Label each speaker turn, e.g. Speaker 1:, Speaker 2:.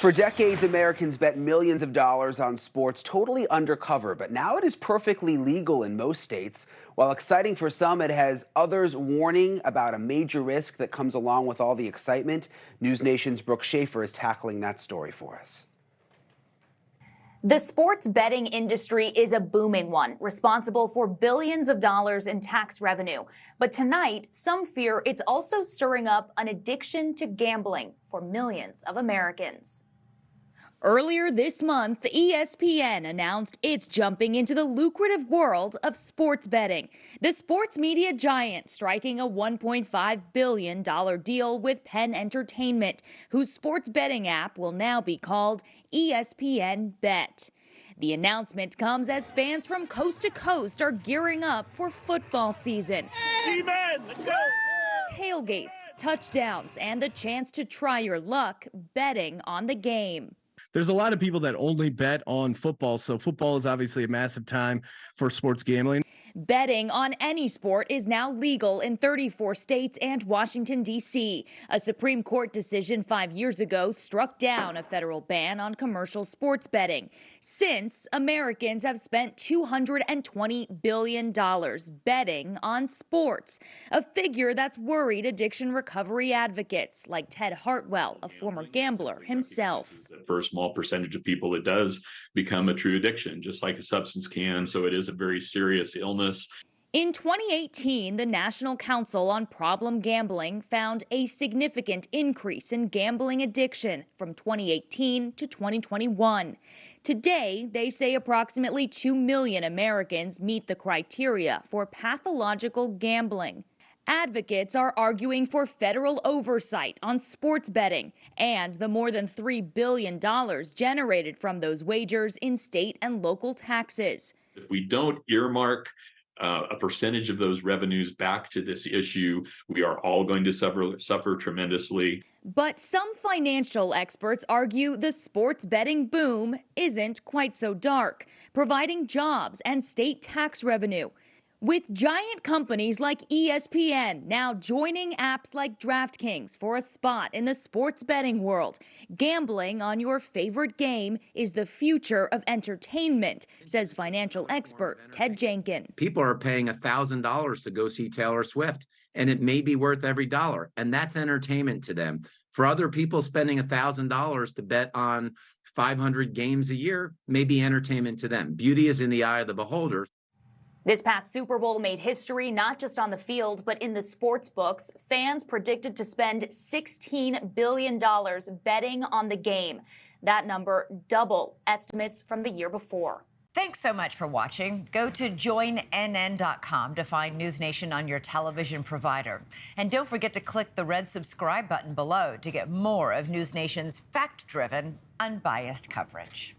Speaker 1: For decades, Americans bet millions of dollars on sports totally undercover, but now it is perfectly legal in most states. While exciting for some, it has others warning about a major risk that comes along with all the excitement. NewsNation's Brooke Shafer is tackling that story for us.
Speaker 2: The sports betting industry is a booming one, responsible for billions of dollars in tax revenue. But tonight, some fear it's also stirring up an addiction to gambling for millions of Americans. Earlier this month, ESPN announced it's jumping into the lucrative world of sports betting. The sports media giant striking a $1.5 billion deal with Penn Entertainment, whose sports betting app will now be called ESPN Bet. The announcement comes as fans from coast to coast are gearing up for football season.
Speaker 3: G-Men, let's go!
Speaker 2: Tailgates, touchdowns, and the chance to try your luck betting on the game.
Speaker 4: There's a lot of people that only bet on football, so football is obviously a massive time for sports gambling.
Speaker 2: Betting on any sport is now legal in 34 states and Washington, D.C. A Supreme Court decision 5 years ago struck down a federal ban on commercial sports betting. Since, Americans have spent $220 billion betting on sports, a figure that's worried addiction recovery advocates like Ted Hartwell, a former gambler himself.
Speaker 3: For a small percentage of people, it does become a true addiction, just like a substance can. So it is a very serious illness.
Speaker 2: In 2018, the National Council on Problem Gambling found a significant increase in gambling addiction from 2018 to 2021. Today, they say approximately 2 million Americans meet the criteria for pathological gambling. Advocates are arguing for federal oversight on sports betting and the more than $3 billion generated from those wagers in state and local taxes.
Speaker 3: If we don't earmark a percentage of those revenues back to this issue, we are all going to suffer tremendously.
Speaker 2: But some financial experts argue the sports betting boom isn't quite so dark, providing jobs and state tax revenue. With giant companies like ESPN now joining apps like DraftKings for a spot in the sports betting world, gambling on your favorite game is the future of entertainment, says financial expert Ted Jenkins.
Speaker 5: People are paying $1,000 to go see Taylor Swift, and it may be worth every dollar, and that's entertainment to them. For other people, spending $1,000 to bet on 500 games a year may be entertainment to them. Beauty is in the eye of the beholder.
Speaker 2: This past Super Bowl made history not just on the field, but in the sports books. Fans predicted to spend $16 billion betting on the game. That number double estimates from the year before.
Speaker 6: Thanks so much for watching. Go to joinnn.com to find NewsNation on your television provider. And don't forget to click the red subscribe button below to get more of NewsNation's fact-driven, unbiased coverage.